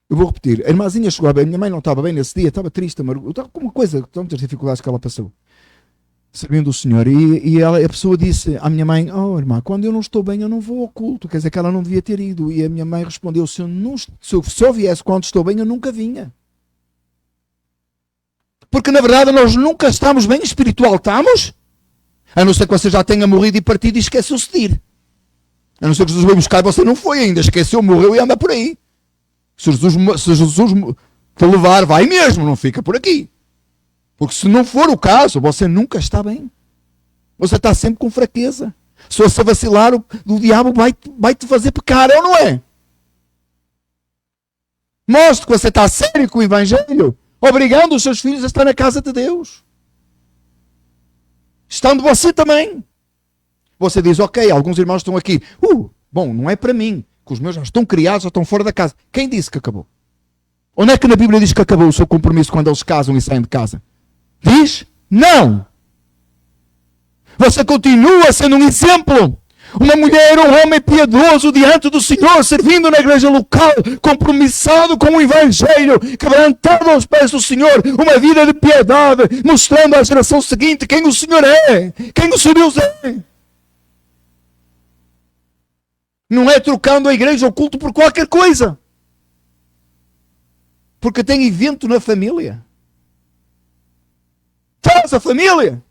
Eu vou repetir, a irmãzinha chegou bem, a minha mãe não estava bem nesse dia, estava triste, estava com uma coisa, tantas dificuldades que ela passou, servindo o Senhor, e a pessoa disse à minha mãe, oh irmã, quando eu não estou bem eu não vou ao culto, quer dizer que ela não devia ter ido, e a minha mãe respondeu, se eu viesse quando estou bem eu nunca vinha. Porque na verdade nós nunca estamos bem espiritual, estamos? A não ser que você já tenha morrido e partido e esqueceu-se de ir. A não ser que Jesus veio buscar e você não foi ainda, esqueceu, morreu e anda por aí. Se Jesus te levar, vai mesmo, não fica por aqui. Porque se não for o caso, você nunca está bem. Você está sempre com fraqueza. Se você vacilar, o diabo vai te fazer pecar, é ou não é? Mostre que você está sério com o evangelho, obrigando os seus filhos a estar na casa de Deus. Estando você também. Você diz, ok, alguns irmãos estão aqui. Bom, não é para mim, que os meus já estão criados, já estão fora da casa. Quem disse que acabou? Onde é que na Bíblia diz que acabou o seu compromisso quando eles casam e saem de casa? Diz? Não. Você continua sendo um exemplo. Uma mulher, um homem piedoso diante do Senhor, servindo na igreja local, compromissado com o evangelho, quebrantado aos pés do Senhor, uma vida de piedade, mostrando à geração seguinte quem o Senhor é, quem o seu Deus é. Não é trocando a igreja ou o culto por qualquer coisa. Porque tem evento na família. Traz a família.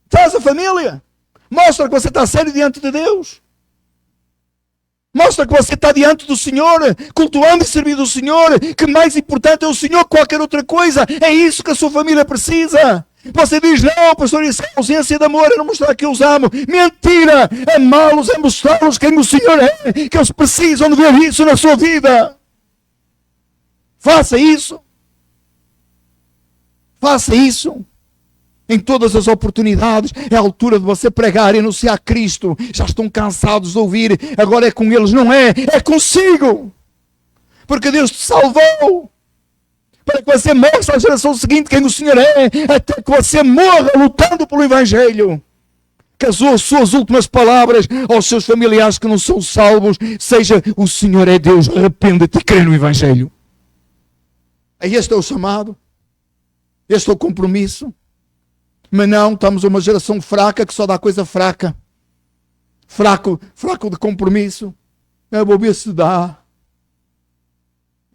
Traz a família. Mostra que você está sério diante de Deus. Mostra que você está diante do Senhor, cultuando e servindo o Senhor, que mais importante é o Senhor que qualquer outra coisa. É isso que a sua família precisa. Você diz, não, pastor, isso é ausência de amor, é não mostrar que eu os amo. Mentira! Amá-los é mostrar-los quem o Senhor é, que eles precisam de ver isso na sua vida. Faça isso. Faça isso. Em todas as oportunidades, é a altura de você pregar e anunciar Cristo. Já estão cansados de ouvir, agora é com eles, não é? É consigo. Porque Deus te salvou. Para que você mostre à geração seguinte quem o Senhor é, até que você morra lutando pelo Evangelho. Que as suas últimas palavras aos seus familiares que não são salvos seja: o Senhor é Deus, arrependa-te e crê no Evangelho. Este é o chamado. Este é o compromisso. Mas não, estamos uma geração fraca que só dá coisa fraca. Fraco de compromisso. É bobeira-se dá.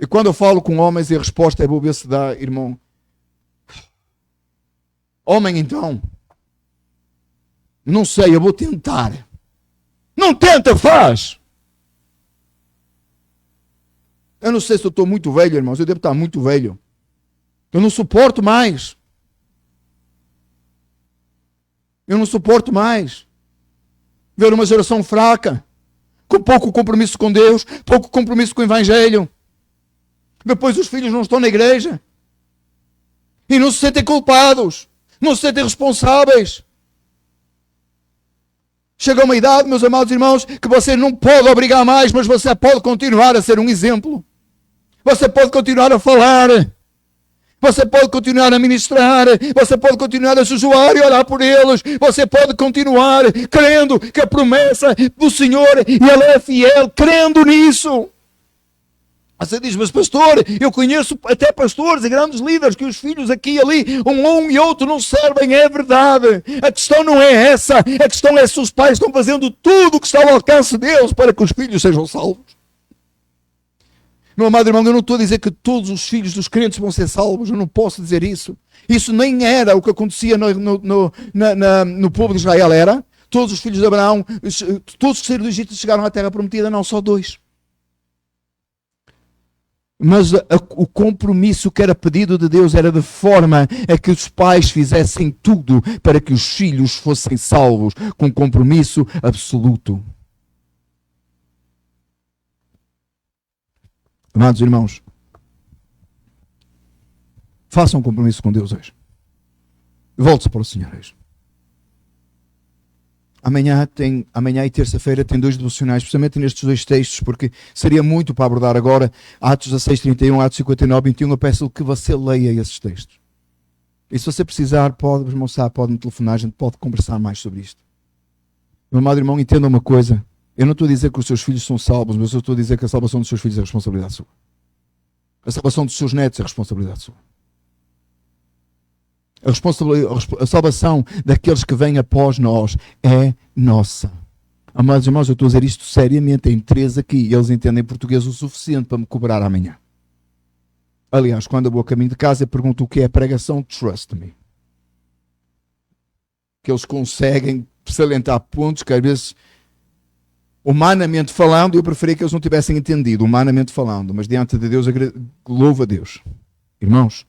E quando eu falo com homens e a resposta é bobeira-se dá, irmão. Homem, então. Não sei, eu vou tentar. Não tenta, faz. Eu não sei se eu estou muito velho, irmãos. Eu devo estar muito velho. Eu não suporto mais. Eu não suporto mais ver uma geração fraca, com pouco compromisso com Deus, pouco compromisso com o Evangelho. Depois os filhos não estão na igreja e não se sentem culpados, não se sentem responsáveis. Chega uma idade, meus amados irmãos, que você não pode obrigar mais, mas você pode continuar a ser um exemplo. Você pode continuar a falar. Você pode continuar a ministrar, você pode continuar a jejuar e orar por eles, você pode continuar crendo que a promessa do Senhor, e Ele é fiel, crendo nisso. Você diz, mas pastor, eu conheço até pastores e grandes líderes que os filhos aqui e ali, um e outro não servem, é verdade. A questão não é essa, a questão é se os pais estão fazendo tudo o que está ao alcance deles para que os filhos sejam salvos. Meu amado irmão, eu não estou a dizer que todos os filhos dos crentes vão ser salvos, eu não posso dizer isso. Isso nem era o que acontecia no povo de Israel, era. Todos os filhos de Abraão, todos que saíram do Egito chegaram à terra prometida, não só 2. Mas o compromisso que era pedido de Deus era de forma a que os pais fizessem tudo para que os filhos fossem salvos, com compromisso absoluto. Amados irmãos, façam um compromisso com Deus hoje. Volte-se para o Senhor hoje. Amanhã e terça-feira tem 2 devocionais, precisamente nestes 2 textos, porque seria muito para abordar agora. Atos 16:31, Atos 59:21. Eu peço que você leia esses textos. E se você precisar, pode-me mostrar, pode-me telefonar, a gente pode conversar mais sobre isto. Meu amado irmão, entenda uma coisa. Eu não estou a dizer que os seus filhos são salvos, mas eu estou a dizer que a salvação dos seus filhos é responsabilidade sua. A salvação dos seus netos é responsabilidade sua. A salvação daqueles que vêm após nós é nossa. Amados irmãos, eu estou a dizer isto seriamente. Tem 3 aqui e eles entendem português o suficiente para me cobrar amanhã. Aliás, quando eu vou a caminho de casa, eu pergunto o que é pregação, trust me. Que eles conseguem salientar pontos que às vezes, humanamente falando, eu preferia que eles não tivessem entendido, humanamente falando, mas diante de Deus, louvo a Deus. Irmãos,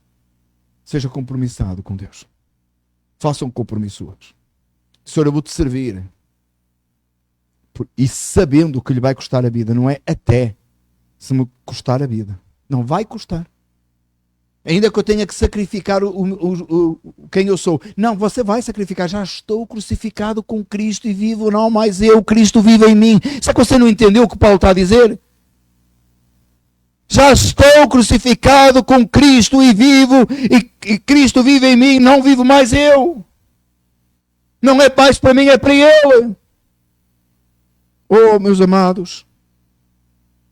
seja compromissado com Deus. Faça um compromisso hoje. Senhor, eu vou-te servir. E sabendo que lhe vai custar a vida, não é até se me custar a vida. Não vai custar. Ainda que eu tenha que sacrificar quem eu sou. Não, você vai sacrificar. Já estou crucificado com Cristo e vivo não mais eu. Cristo vive em mim. Será que você não entendeu o que Paulo está a dizer? Já estou crucificado com Cristo e vivo. E Cristo vive em mim. Não vivo mais eu. Não é mais para mim, é para Ele. Oh, meus amados.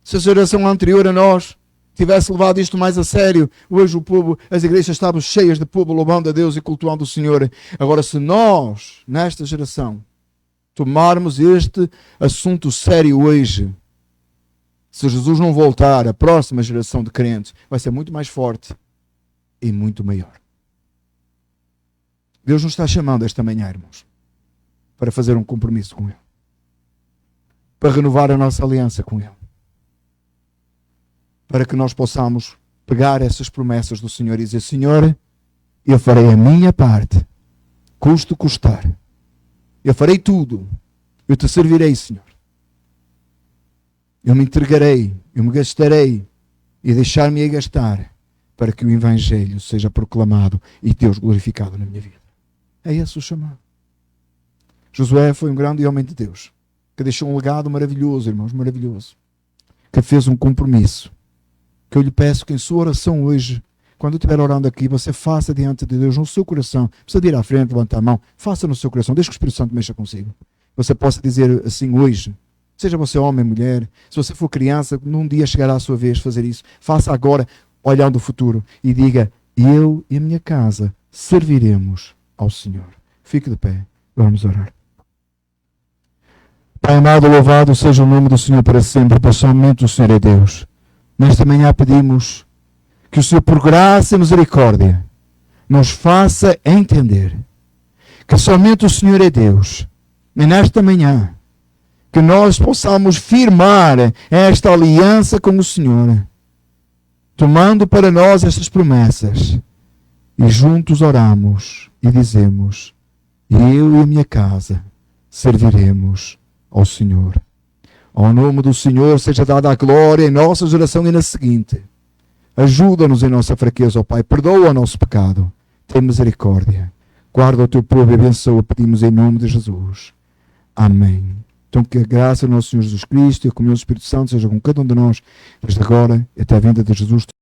Se a geração anterior a nós tivesse levado isto mais a sério, hoje o povo, as igrejas estavam cheias de povo louvando a Deus e cultuando o Senhor. Agora, se nós, nesta geração, tomarmos este assunto sério hoje, se Jesus não voltar, a próxima geração de crentes vai ser muito mais forte e muito maior. Deus nos está chamando esta manhã, irmãos, para fazer um compromisso com Ele, para renovar a nossa aliança com Ele, para que nós possamos pegar essas promessas do Senhor e dizer: Senhor, eu farei a minha parte, custo custar. Eu farei tudo. Eu te servirei, Senhor. Eu me entregarei, eu me gastarei e deixar-me a gastar para que o Evangelho seja proclamado e Deus glorificado na minha vida. É esse o chamado. Josué foi um grande homem de Deus, que deixou um legado maravilhoso, irmãos, maravilhoso, que fez um compromisso, que eu lhe peço que em sua oração hoje, quando eu estiver orando aqui, você faça diante de Deus no seu coração. Precisa de ir à frente, levantar a mão, faça no seu coração, deixe que o Espírito Santo mexa consigo. Você possa dizer assim hoje, seja você homem, mulher, se você for criança, num dia chegará a sua vez de fazer isso. Faça agora, olhando o futuro, e diga: eu e a minha casa serviremos ao Senhor. Fique de pé, vamos orar. Pai amado, louvado seja o nome do Senhor para sempre, pois somente o Senhor é Deus. Nesta manhã pedimos que o Senhor, por graça e misericórdia, nos faça entender que somente o Senhor é Deus. E nesta manhã, que nós possamos firmar esta aliança com o Senhor, tomando para nós estas promessas, e juntos oramos e dizemos: eu e a minha casa serviremos ao Senhor. Ao nome do Senhor seja dada a glória em nossa geração e na seguinte. Ajuda-nos em nossa fraqueza, ó Pai. Perdoa o nosso pecado. Tem misericórdia. Guarda o teu povo e abençoa. Pedimos em nome de Jesus. Amém. Então que a graça do nosso Senhor Jesus Cristo e a comunhão do Espírito Santo seja com cada um de nós, desde agora e até a vinda de Jesus.